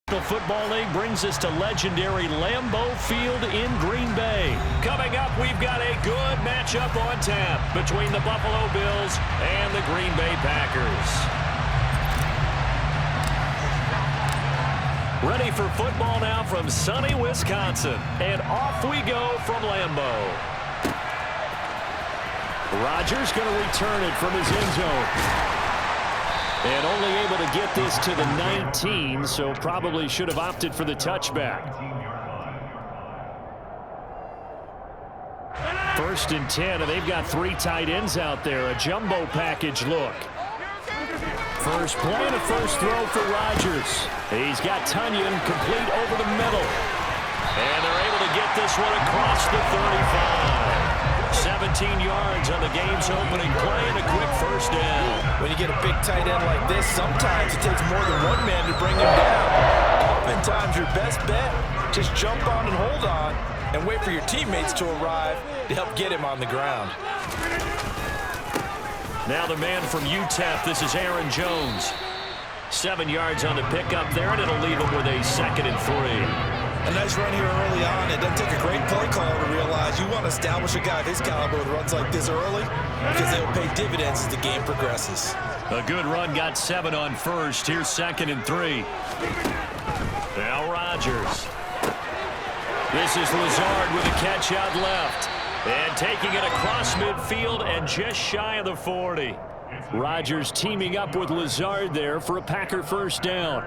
Football League brings us to legendary Lambeau Field in Green Bay. Coming up, we've got a good matchup on tap between the Buffalo Bills and the Green Bay Packers. Ready for football now from sunny Wisconsin. And off we go from Lambeau. Rodgers going to return it from his end zone. And only able to get this to the 19, so probably should have opted for the touchback. 1st and 10, and they've got 3 tight ends out there. A jumbo package look. First play and a first throw for Rodgers. He's got Tunyon complete over the middle. And they're able to get this one across the 35. 17 yards on the game's opening play and a quick first down. When you get a big tight end like this, sometimes it takes more than one man to bring him down. Oftentimes your best bet, just jump on and hold on and wait for your teammates to arrive to help get him on the ground. Now the man from UTEP, this is Aaron Jones. 7 yards on the pickup there, and it'll leave him with a 2nd and 3. A nice run here early on. It doesn't take a great play caller to realize you want to establish a guy of his caliber with runs like this early because they'll pay dividends as the game progresses. A good run, got 7 on first. Here's 2nd and 3. Now Rodgers. This is Lazard with a catch out left. And taking it across midfield and just shy of the 40. Rodgers teaming up with Lazard there for a Packer first down.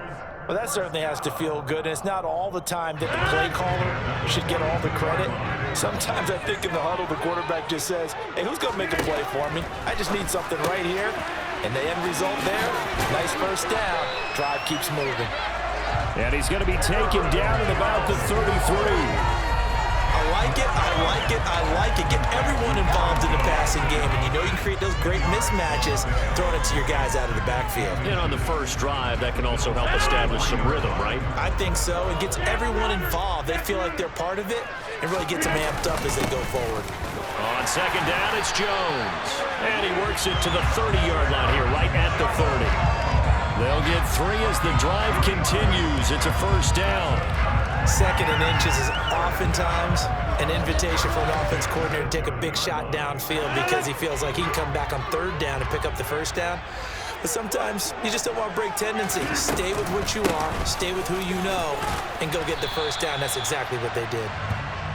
Well, that certainly has to feel good, and it's not all the time that the play caller should get all the credit. Sometimes I think in the huddle, the quarterback just says, hey, who's going to make a play for me? I just need something right here. And the end result there, nice first down. Drive keeps moving. And he's going to be taken down at about the 33. I like it, I like it, I like it. Get everyone involved in the passing game, and you know you can create those great mismatches throwing it to your guys out of the backfield. And on the first drive, that can also help establish some rhythm, right? I think so. It gets everyone involved. They feel like they're part of it and really gets them amped up as they go forward. On 2nd down, it's Jones. And he works it to the 30-yard line here, right at the 30. They'll get 3 as the drive continues. It's a first down. 2nd and inches is oftentimes an invitation for an offense coordinator to take a big shot downfield because he feels like he can come back on 3rd down and pick up the first down. But sometimes you just don't want to break tendency. Stay with what you are, stay with who you know, and go get the first down. That's exactly what they did.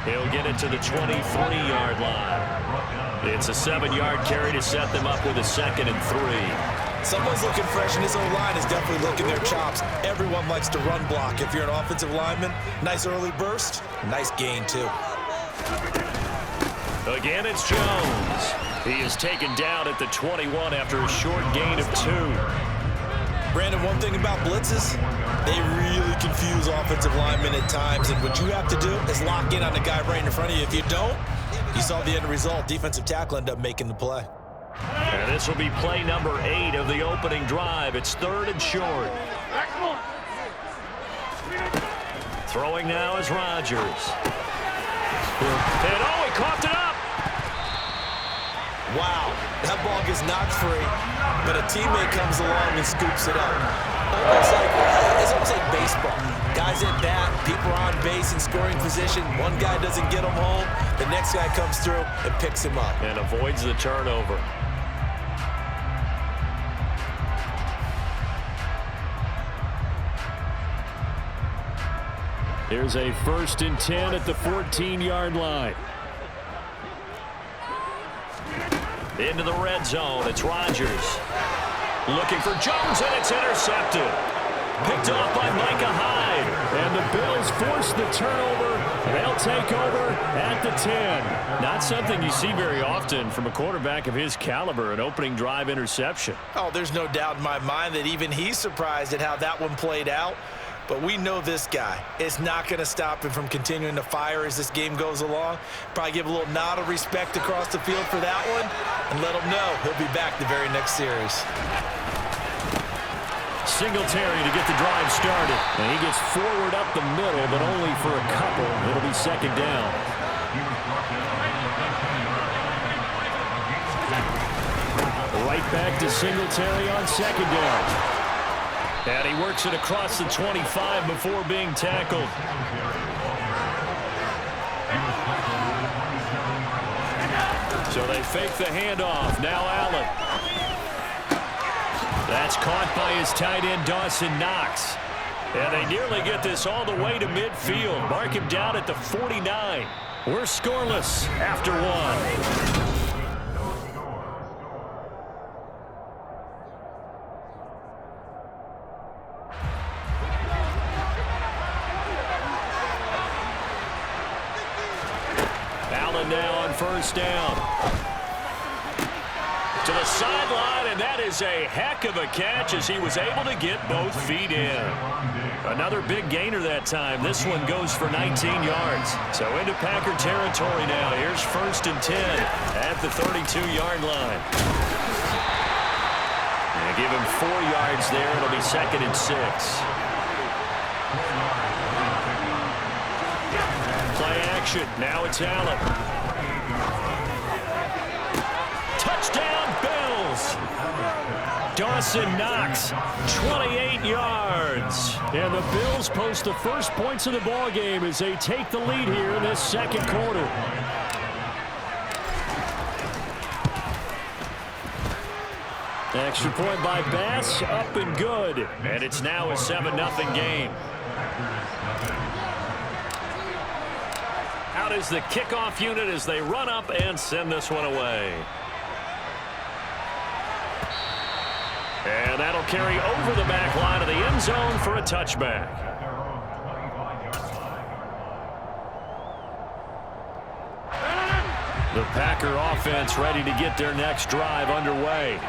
He'll get it to the 23-yard line. It's a 7-yard carry to set them up with a 2nd and 3. Someone's looking fresh, and this O-line is definitely licking their chops. Everyone likes to run block. If you're an offensive lineman, nice early burst, nice gain, too. Again, it's Jones. He is taken down at the 21 after a short gain of 2. Brandon, one thing about blitzes, they really confuse offensive linemen at times, and what you have to do is lock in on the guy right in front of you. If you don't, you saw the end result. Defensive tackle ended up making the play. And this will be play number 8 of the opening drive. It's 3rd and short. Throwing now is Rodgers. And oh, he coughed it up. Wow, that ball gets knocked free, but a teammate comes along and scoops it up. It's almost like baseball. Guys at bat, people are on base in scoring position. One guy doesn't get him home. The next guy comes through and picks him up. And avoids the turnover. Here's a 1st and 10 at the 14-yard line. Into the red zone, it's Rodgers. Looking for Jones, and it's intercepted. Picked off by Micah Hyde. And the Bills force the turnover. They'll take over at the 10. Not something you see very often from a quarterback of his caliber, an opening drive interception. Oh, there's no doubt in my mind that even he's surprised at how that one played out. But we know this guy. It's not going to stop him from continuing to fire as this game goes along. Probably give a little nod of respect across the field for that one and let him know he'll be back the very next series. Singletary to get the drive started. And he gets forward up the middle, but only for a couple. It'll be 2nd down. Right back to Singletary on 2nd down. And he works it across the 25 before being tackled. So they fake the handoff. Now Allen. That's caught by his tight end, Dawson Knox. And they nearly get this all the way to midfield. Mark him down at the 49. We're scoreless after one. Now on first down. To the sideline, and that is a heck of a catch as he was able to get both feet in. Another big gainer that time. This one goes for 19 yards. So into Packer territory now. Here's 1st and 10 at the 32-yard line. And give him 4 yards there. It'll be 2nd and 6. Play action. Now it's Allen. Touchdown, Bills. Dawson Knox, 28 yards. And the Bills post the first points of the ball game as they take the lead here in this second quarter. Extra point by Bass, up and good. And it's now a 7-0 game. Out is the kickoff unit as they run up and send this one away. And that'll carry over the back line of the end zone for a touchback. The Packer offense ready to get their next drive underway.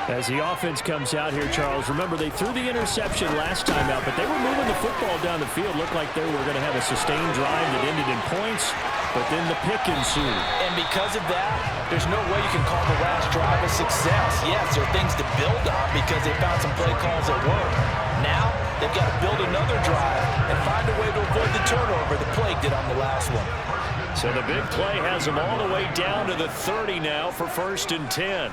As the offense comes out here, Charles, remember they threw the interception last time out, but they were moving the football down the field. Looked like they were going to have a sustained drive that ended in points, but then the pick ensued. And because of that, there's no way you can call the last drive a success. Yes, there are things to build on because they found some play calls that work. Now, they've got to build another drive and find a way to avoid the turnover the play did on the last one. So the big play has them all the way down to the 30 now for 1st and 10.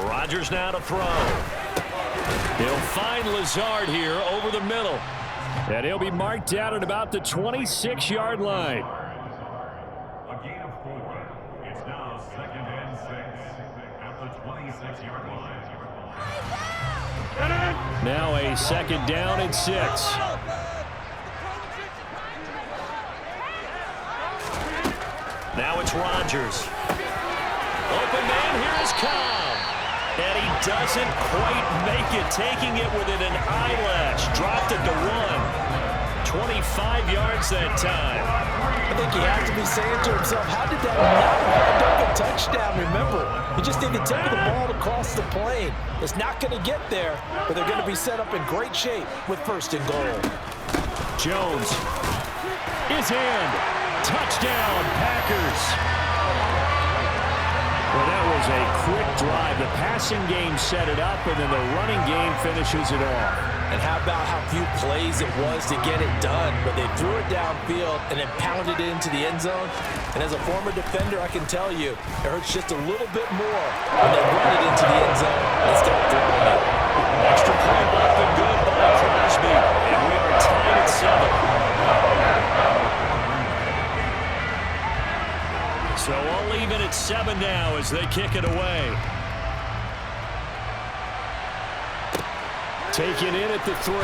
Rodgers now to throw. He'll find Lazard here over the middle. And he'll be marked down at about the 26-yard line. A gain of 4. It's now 2nd and 6 at the 26-yard line. Now a 2nd down and 6. Now it's Rodgers. Open man, here is Cobb. And he doesn't quite make it, taking it within an eyelash. Dropped it to 1. 25 yards that time. I think he has to be saying to himself, how did that not wind up a touchdown? Remember, you just need the tip of the ball to cross the plane. It's not going to get there, but they're going to be set up in great shape with 1st and goal. Jones is in. Touchdown, Packers. Well, that was a quick drive. The passing game set it up, and then the running game finishes it off. And how about how few plays it was to get it done? But they threw it downfield and then pounded it into the end zone. And as a former defender, I can tell you, it hurts just a little bit more when they run it into the end zone instead of throwing it. Extra point up and good by Crosby. And we are tied at 7. So all even at 7 now as they kick it away. Taken in at the 3.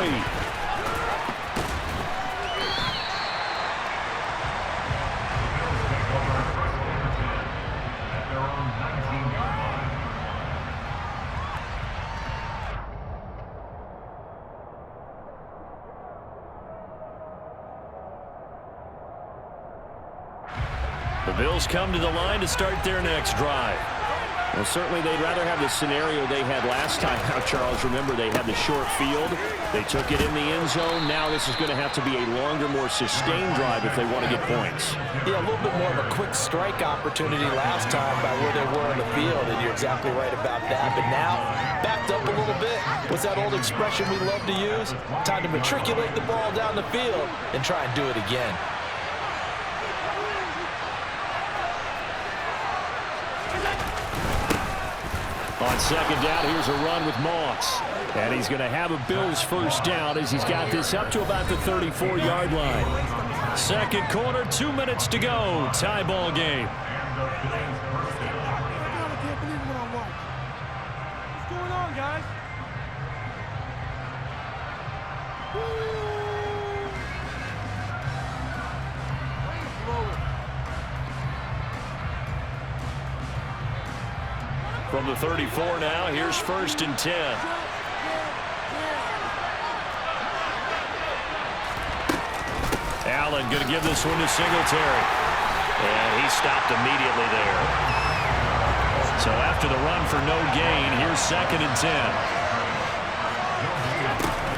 The Bills come to the line to start their next drive. Well, certainly they'd rather have the scenario they had last time out, Charles. Remember, they had the short field. They took it in the end zone. Now this is going to have to be a longer, more sustained drive if they want to get points. Yeah, a little bit more of a quick strike opportunity last time by where they were on the field, and you're exactly right about that. But now, backed up a little bit. What's that old expression we love to use? Time to matriculate the ball down the field and try and do it again. On 2nd down, here's a run with Moss. And he's going to have a Bills first down as he's got this up to about the 34-yard line. Second quarter, 2 minutes to go. Tie ball game. What's going on, guys? From the 34 now, here's 1st and 10. Allen going to give this one to Singletary. And he stopped immediately there. So after the run for no gain, here's 2nd and 10.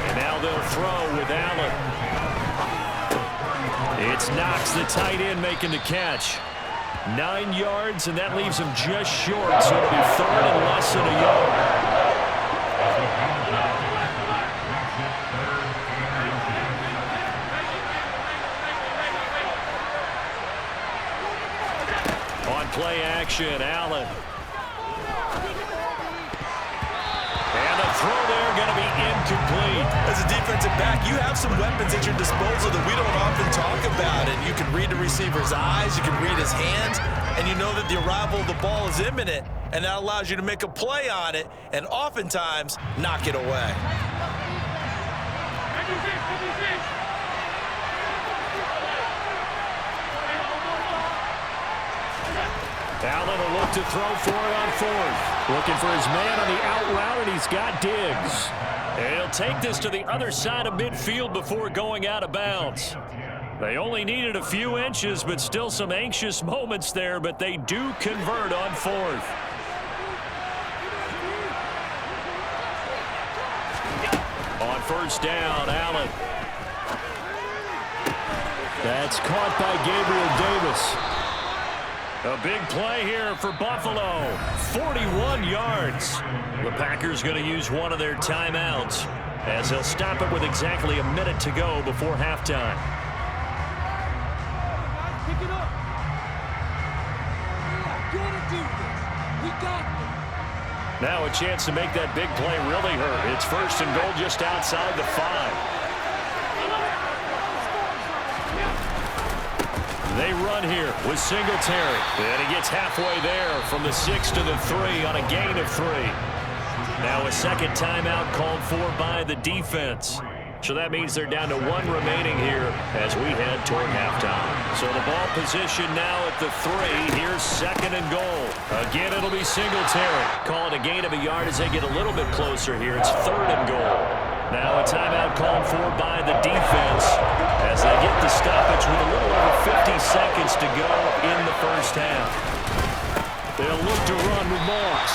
And now they'll throw with Allen. It's Knox, the tight end, making the catch. 9 yards, and that leaves him just short, so it'll be 3rd and less than a yard. On play action, Allen. And the throw there going to be incomplete. As a defensive back, you have some weapons at your disposal that we don't often talk about. And you can read the receiver's eyes, you can read his hands, and you know that the arrival of the ball is imminent, and that allows you to make a play on it and oftentimes knock it away. Allen will look to throw for it on 4th. Looking for his man on the out route, and he's got Diggs. And he'll take this to the other side of midfield before going out of bounds. They only needed a few inches, but still some anxious moments there, but they do convert on 4th. On 1st down, Allen. That's caught by Gabriel Davis. A big play here for Buffalo. 41 yards. The Packers going to use one of their timeouts as they'll stop it with exactly a minute to go before halftime. Pick it up. We're gonna do this. We got this. Now a chance to make that big play really hurt. It's 1st and goal just outside the 5. They run here with Singletary. And he gets halfway there from the 6 to the 3 on a gain of 3. Now a second timeout called for by the defense. So that means they're down to 1 remaining here as we head toward halftime. So the ball position now at the 3. Here's 2nd and goal. Again, it'll be Singletary. Call it a gain of a yard as they get a little bit closer here. It's 3rd and goal. Now a timeout called for by the defense as they get the stoppage with a little over 50 seconds to go in the first half. They'll look to run with Moss.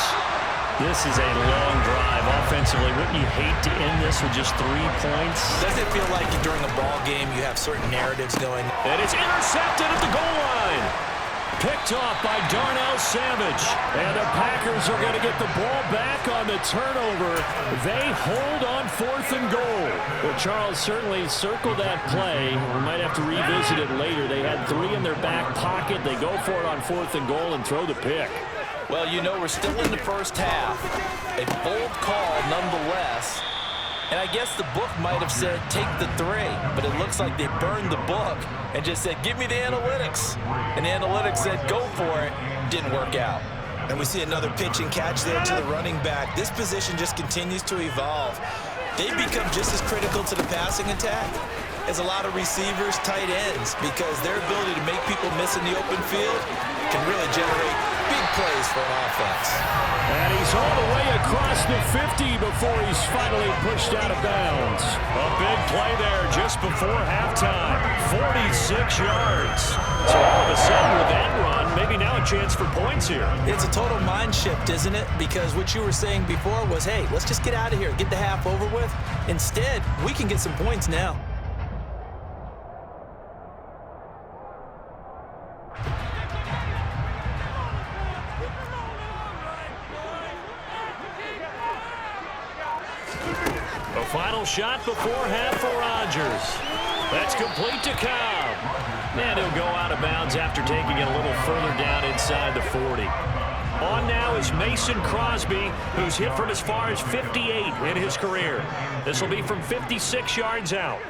This is a long drive offensively. Wouldn't you hate to end this with just 3 points? Doesn't it feel like during a ball game you have certain narratives going? And it's intercepted at the goal line. Picked off by Darnell Savage. And the Packers are going to get the ball back on the turnover. They hold on 4th and goal. Well, Charles, certainly circle that play. We might have to revisit it later. They had 3 in their back pocket. They go for it on 4th and goal and throw the pick. Well, you know, we're still in the first half. A bold call nonetheless. And I guess the book might have said, take the 3. But it looks like they burned the book and just said, give me the analytics. And the analytics said, go for it. Didn't work out. And we see another pitch and catch there to the running back. This position just continues to evolve. They become just as critical to the passing attack as a lot of receivers, tight ends, because their ability to make people miss in the open field can really generate big plays for an offense. And he's all the way across the 50 before he's finally pushed out of bounds. A big play there just before halftime. 46 yards. So all of a sudden with that run, maybe now a chance for points here. It's a total mind shift, isn't it? Because what you were saying before was, hey, let's just get out of here, get the half over with. Instead, we can get some points now. A final shot before half for Rodgers. That's complete to Cobb. And he'll go out of bounds after taking it a little further down inside the 40. On now is Mason Crosby, who's hit from as far as 58 in his career. This will be from 56 yards out.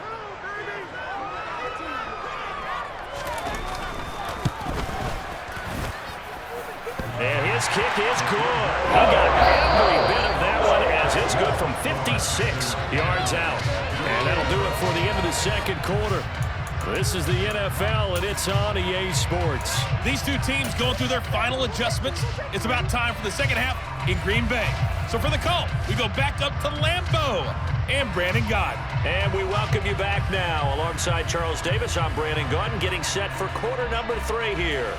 And his kick is good. He got every bit of that one as it's good from 56 yards out. And that'll do it for the end of the second quarter. This is the NFL, and it's on EA Sports. These two teams going through their final adjustments. It's about time for the second half in Green Bay. So for the call, we go back up to Lambeau and Brandon Gaudin. And we welcome you back now. Alongside Charles Davis, I'm Brandon Gaudin, getting set for quarter number 3 here.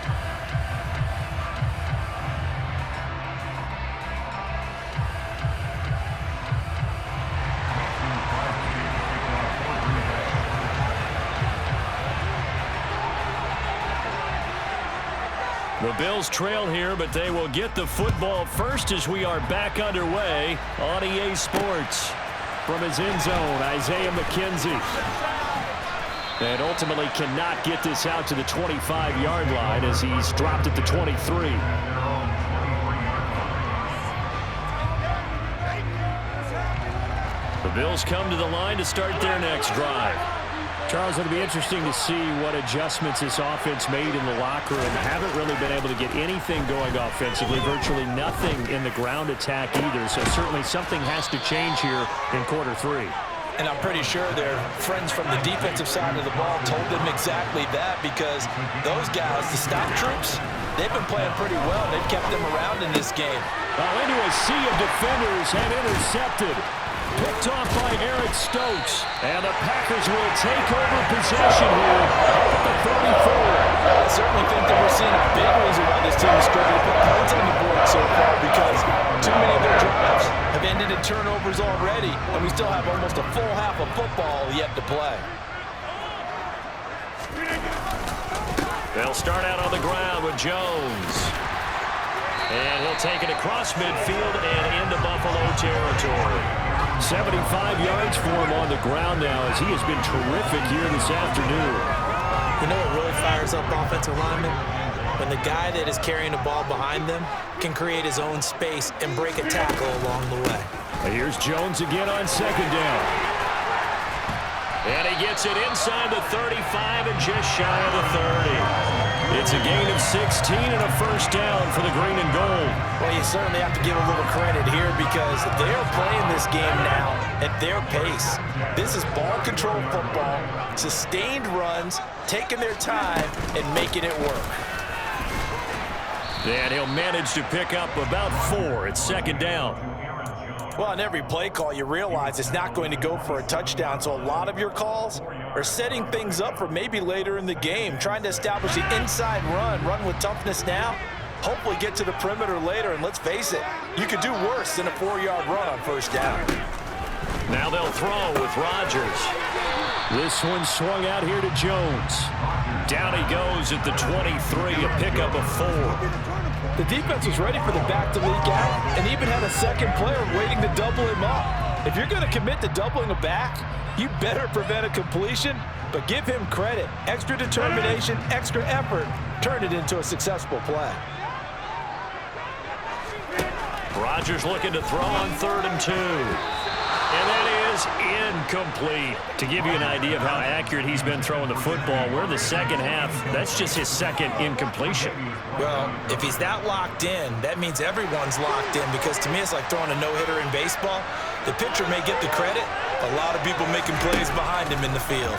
The Bills trail here, but they will get the football first as we are back underway on EA Sports. From his end zone, Isaiah McKenzie. And ultimately cannot get this out to the 25-yard line as he's dropped at the 23. The Bills come to the line to start their next drive. Charles, it'll be interesting to see what adjustments this offense made in the locker room. Haven't really been able to get anything going offensively, virtually nothing in the ground attack either. So certainly something has to change here in quarter 3. And I'm pretty sure their friends from the defensive side of the ball told them exactly that, because those guys, the stop troops, they've been playing pretty well. They've kept them around in this game. Into a sea of defenders and intercepted. Picked off by Eric Stokes. And the Packers will take over possession here at the 34. I certainly think that we're seeing a big reason why this team is struggling to put points on the board so far, because too many of their drives have ended in turnovers already, and we still have almost a full half of football yet to play. They'll start out on the ground with Jones. And he'll take it across midfield and into Buffalo territory. 75 yards for him on the ground now, as he has been terrific here this afternoon. You know what really fires up offensive linemen? When the guy that is carrying the ball behind them can create his own space and break a tackle along the way. Here's Jones again on second down. And he gets it inside the 35 and just shy of the 30. It's a gain of 16 and a first down for the green and gold. Well, you certainly have to give a little credit here, because they're playing this game now at their pace. This is ball control football, sustained runs, taking their time and making it work. And he'll manage to pick up about 4 at second down. Well, on every play call, you realize it's not going to go for a touchdown, so a lot of your calls are setting things up for maybe later in the game, trying to establish the inside run with toughness now, hopefully get to the perimeter later, and let's face it, you could do worse than a 4-yard run on first down. Now they'll throw with Rodgers. This one swung out here to Jones. Down he goes at the 23, a pickup of 4. The defense was ready for the back to leak out and even had a second player waiting to double him up. If you're going to commit to doubling a back, you better prevent a completion, but give him credit. Extra determination, extra effort, turn it into a successful play. Rodgers looking to throw on 3rd and 2. And that is incomplete. To give you an idea of how accurate he's been throwing the football, we're in the second half. That's just his second incompletion. Well, if he's that locked in, that means everyone's locked in, because to me it's like throwing a no-hitter in baseball. The pitcher may get the credit, a lot of people making plays behind him in the field.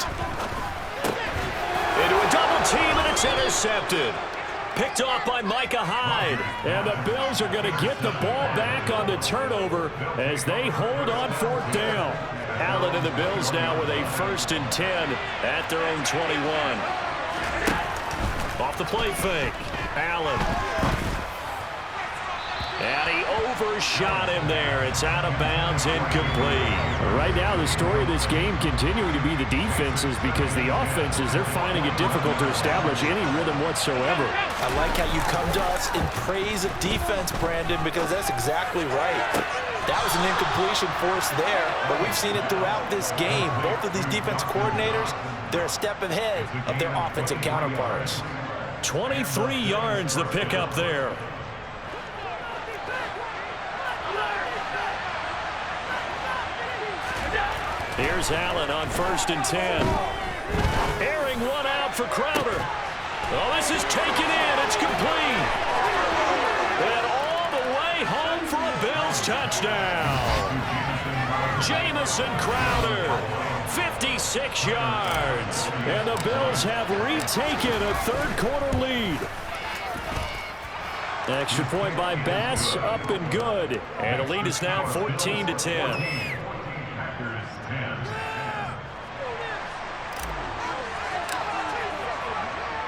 Into a double team, and it's intercepted. Picked off by Micah Hyde. And the Bills are going to get the ball back on the turnover as they hold on 4th down. Allen and the Bills now with a 1st and 10 at their own 21. Off the play fake. Allen. And he overshot him there. It's out of bounds, incomplete. Right now, the story of this game continuing to be the defenses, because the offenses, they're finding it difficult to establish any rhythm whatsoever. I like how you come to us in praise of defense, Brandon, because that's exactly right. That was an incompletion forced there, but we've seen it throughout this game. Both of these defense coordinators, they're a step ahead of their offensive counterparts. 23 yards the pickup there. Here's Allen on 1st and 10. Airing one out for Crowder. Oh, this is taken in. It's complete. And all the way home for a Bills touchdown. Jamison Crowder, 56 yards. And the Bills have retaken a third-quarter lead. Extra point by Bass, up and good. And the lead is now 14-10.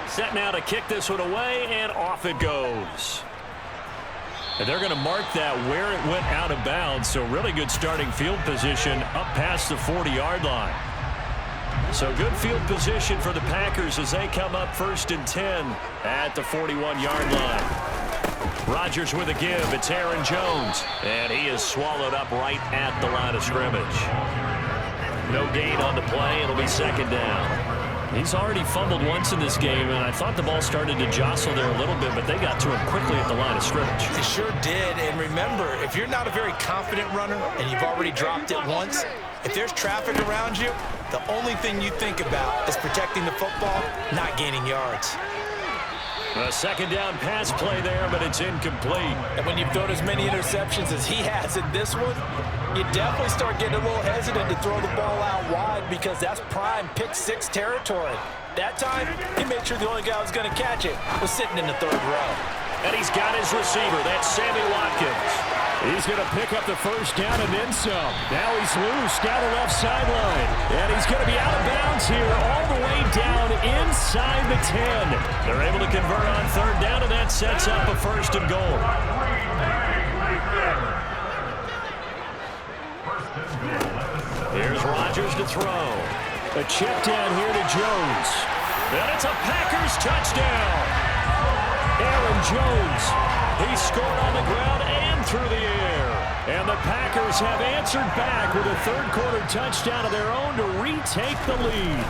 Set now to kick this one away, and off it goes. And they're going to mark that where it went out of bounds, so really good starting field position up past the 40-yard line. So good field position for the Packers as they come up 1st and 10 at the 41-yard line. Rodgers with a give. It's Aaron Jones, and he is swallowed up right at the line of scrimmage. No gain on the play. It'll be 2nd down. He's already fumbled once in this game, and I thought the ball started to jostle there a little bit, but they got to him quickly at the line of scrimmage. They sure did, and remember, if you're not a very confident runner and you've already dropped it once, if there's traffic around you, the only thing you think about is protecting the football, not gaining yards. A 2nd down pass play there, but it's incomplete. And when you've thrown as many interceptions as he has in this one, you definitely start getting a little hesitant to throw the ball out wide because that's prime pick 6 territory. That time, he made sure the only guy who was going to catch it was sitting in the 3rd row. And he's got his receiver. That's Sammy Watkins. He's going to pick up the 1st down and then some. Now he's loose down the left sideline. And he's going to be out of bounds here all the way down inside the 10. They're able to convert on 3rd down, and that sets up a 1st and goal. Here's Rodgers to throw. A check down here to Jones. And it's a Packers touchdown. Aaron Jones, he scored on the ground and through the air. And the Packers have answered back with a third-quarter touchdown of their own to retake the lead.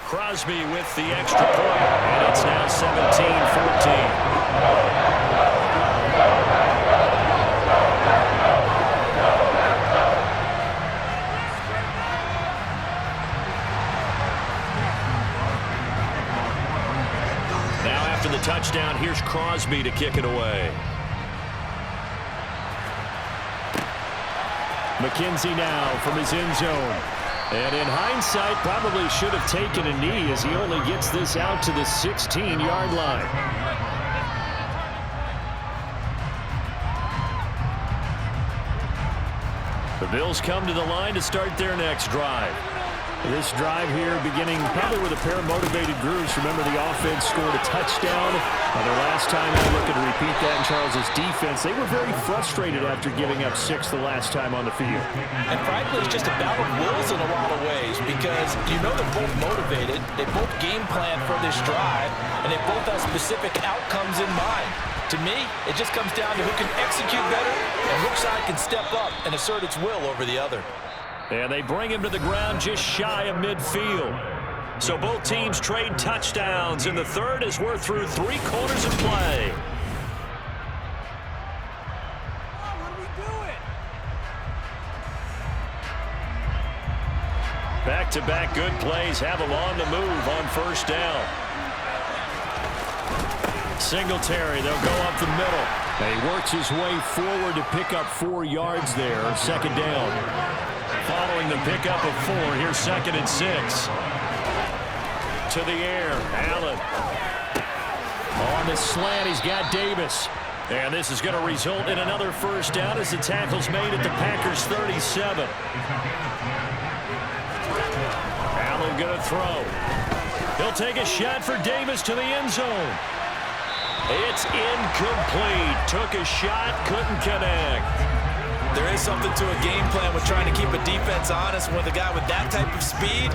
Crosby with the extra point, and it's now 17-14. The touchdown, here's Crosby to kick it away. McKenzie now from his end zone. And in hindsight, probably should have taken a knee as he only gets this out to the 16-yard line. The Bills come to the line to start their next drive. This drive here beginning probably with a pair of motivated grooves. Remember, the offense scored a touchdown. The last time they looking to repeat that in Charles's defense, they were very frustrated after giving up 6 the last time on the field. And frankly, it's just a battle of wills in a lot of ways because you know they're both motivated. They both game plan for this drive, and they both have specific outcomes in mind. To me, it just comes down to who can execute better and which side can step up and assert its will over the other. And they bring him to the ground just shy of midfield. So both teams trade touchdowns in the third as we're through 3 quarters of play. What are we doing? Back-to-back good plays have them on the move on 1st down. Singletary, they'll go up the middle. And he works his way forward to pick up 4 yards there, 2nd down. Following the pickup of 4, here's 2nd and 6. To the air, Allen. On the slant, he's got Davis. And this is going to result in another 1st down as the tackle's made at the Packers' 37. Allen going to throw. He'll take a shot for Davis to the end zone. It's incomplete. Took a shot, couldn't connect. There is something to a game plan with trying to keep a defense honest. With a guy with that type of speed,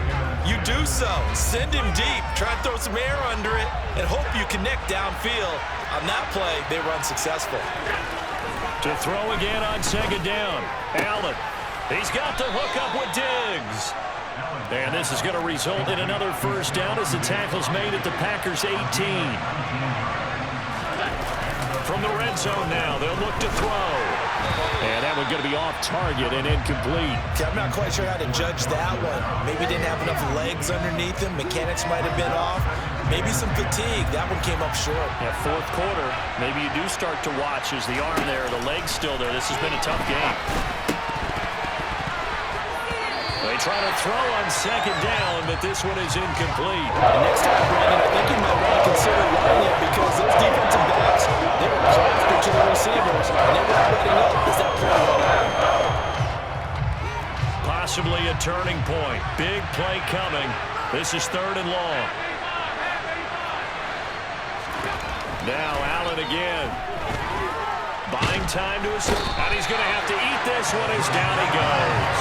you do so. Send him deep. Try and throw some air under it and hope you connect downfield. On that play, they run successful. To throw again on 2nd down. Allen. He's got the hook up with Diggs. And this is going to result in another 1st down as the tackle's made at the Packers' 18. From the red zone now, they'll look to throw. And that one going to be off target and incomplete. Okay, I'm not quite sure how to judge that one. Maybe didn't have enough legs underneath him. Mechanics might have been off. Maybe some fatigue. That one came up short. Yeah, fourth quarter, maybe you do start to watch as the arm there, the leg's still there. This has been a tough game. They try to throw on second down, but this one is incomplete. And next time, Brandon, I think you might want to consider running it because those defensive backs, they were drafted to the receivers, and they were letting up. Is that play well? Possibly a turning point. Big play coming. This is 3rd and long. Now Allen again. Buying time to his... And he's going to have to eat this one as down he goes.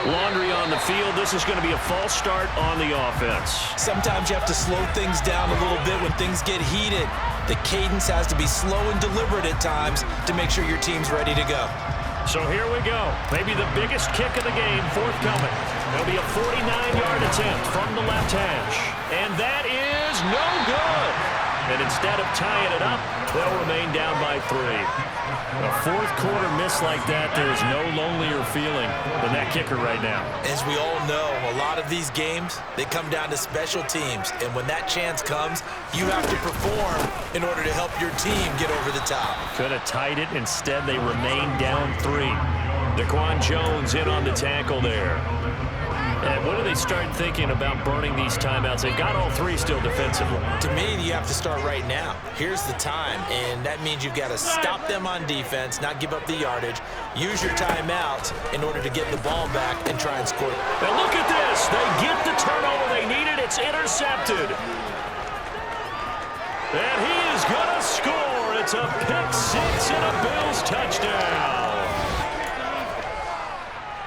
Laundry on the field. This is going to be a false start on the offense. Sometimes you have to slow things down a little bit when things get heated. The cadence has to be slow and deliberate at times to make sure your team's ready to go. So here we go. Maybe the biggest kick of the game forthcoming. It'll be a 49-yard attempt from the left hash. And that is no good. And instead of tying it up, they'll remain down by 3. A fourth quarter miss like that, there is no lonelier feeling than that kicker right now. As we all know, a lot of these games, they come down to special teams. And when that chance comes, you have to perform in order to help your team get over the top. Could have tied it. Instead, they remain down 3. Daquan Jones in on the tackle there. And when do they start thinking about burning these timeouts? They've got all 3 still defensively. To me, you have to start right now. Here's the time, and that means you've got to stop them on defense, not give up the yardage, use your timeouts in order to get the ball back and try and score. And look at this. They get the turnover they needed. It's intercepted. And he is going to score. It's a pick-6 and a Bills touchdown.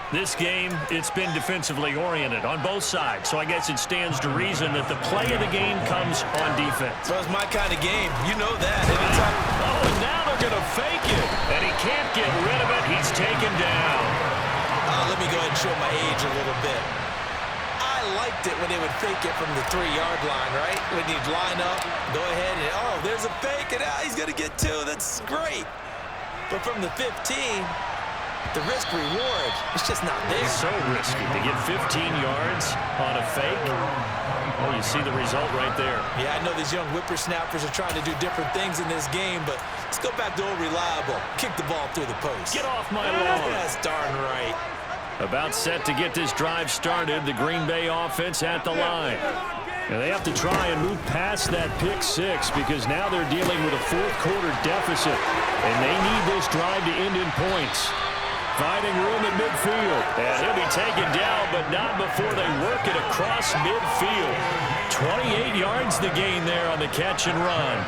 This game, it's been defensively oriented on both sides, so I guess it stands to reason that the play of the game comes on defense. So it's my kind of game. You know that. Oh, and now they're going to fake it, and he can't get rid of it. He's taken down. Let me go ahead and show my age a little bit. I liked it when they would fake it from the 3-yard line, right? When you'd line up, go ahead, and oh, there's a fake, and he's going to get 2. That's great. But from the 15... the risk-reward, it's just not there. It's so risky to get 15 yards on a fake. Well, you see the result right there. Yeah, I know these young whippersnappers are trying to do different things in this game, but let's go back to old reliable. Kick the ball through the post. Get off my lawn. That's darn right. About set to get this drive started, the Green Bay offense at the line. And they have to try and move past that pick-6 because now they're dealing with a fourth-quarter deficit, and they need this drive to end in points. Finding room at midfield. And he'll be taken down, but not before they work it across midfield. 28 yards the gain there on the catch and run.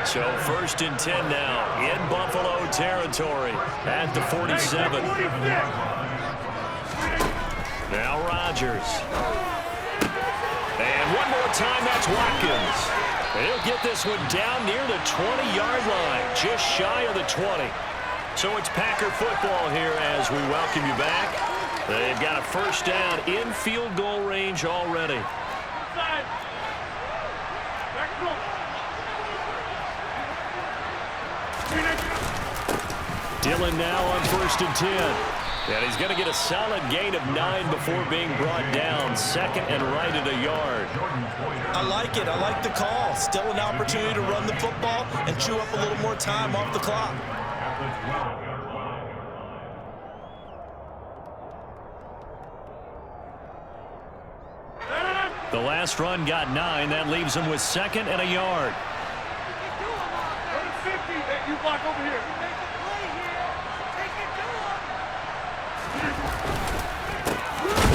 So 1st and 10 now in Buffalo territory at the 47. Now Rodgers. And one more time, that's Watkins. He'll get this one down near the 20-yard line, just shy of the 20. So it's Packer football here as we welcome you back. They've got a first down in field goal range already. Dillon now on 1st and 10. And he's going to get a solid gain of 9 before being brought down. 2nd and right at a yard. I like it. I like the call. Still an opportunity to run the football and chew up a little more time off the clock. The last run got 9. That leaves him with 2nd and a yard. You block over here.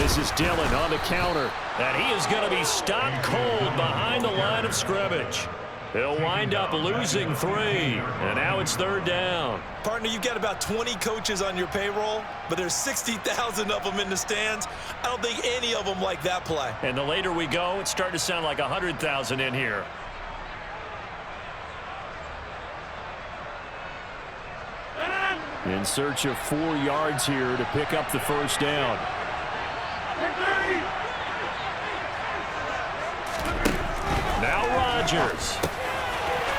This is Dillon on the counter, and he is going to be stopped cold behind the line of scrimmage. He'll wind up losing 3, and now it's 3rd down. Partner, you've got about 20 coaches on your payroll, but there's 60,000 of them in the stands. I don't think any of them like that play. And the later we go, it's starting to sound like 100,000 in here. In search of 4 yards here to pick up the first down. Rodgers.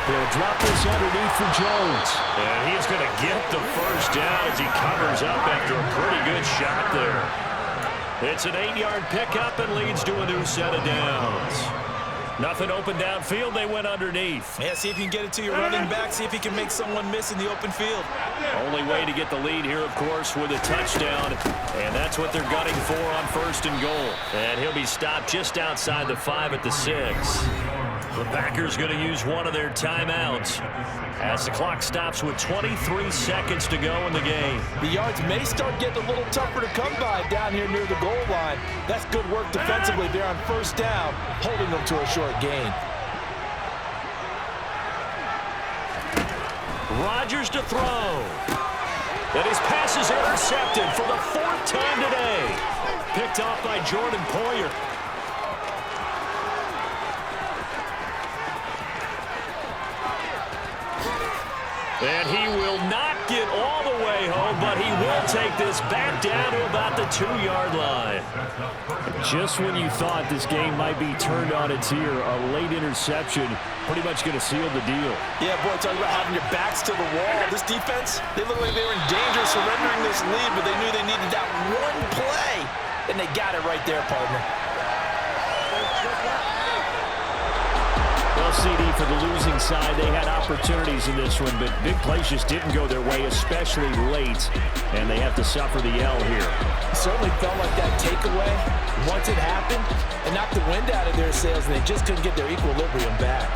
He'll drop this underneath for Jones. And he's going to get the first down as he covers up after a pretty good shot there. It's an 8-yard pickup and leads to a new set of downs. Nothing open downfield. They went underneath. Yeah, see if you can get it to your running back. See if you can make someone miss in the open field. Only way to get the lead here, of course, with a touchdown. And that's what they're gunning for on 1st and goal. And he'll be stopped just outside the 5 at the 6. The Packers going to use one of their timeouts as the clock stops with 23 seconds to go in the game. The yards may start getting a little tougher to come by down here near the goal line. That's good work defensively there on 1st down, holding them to a short gain. Rodgers to throw. And his pass is intercepted for the 4th time today. Picked off by Jordan Poyer. And he will not get all the way home, but he will take this back down to about the 2-yard line. Just when you thought this game might be turned on its ear, a late interception pretty much going to seal the deal. Yeah, boy, talking about having your backs to the wall. This defense, they looked like they were in danger of surrendering this lead, but they knew they needed that one play, and they got it right there, partner. Well, CD, for the losing side, they had opportunities in this one, but big plays just didn't go their way, especially late, and they have to suffer the L here. It certainly felt like that takeaway, once it happened, it knocked the wind out of their sails, and they just couldn't get their equilibrium back.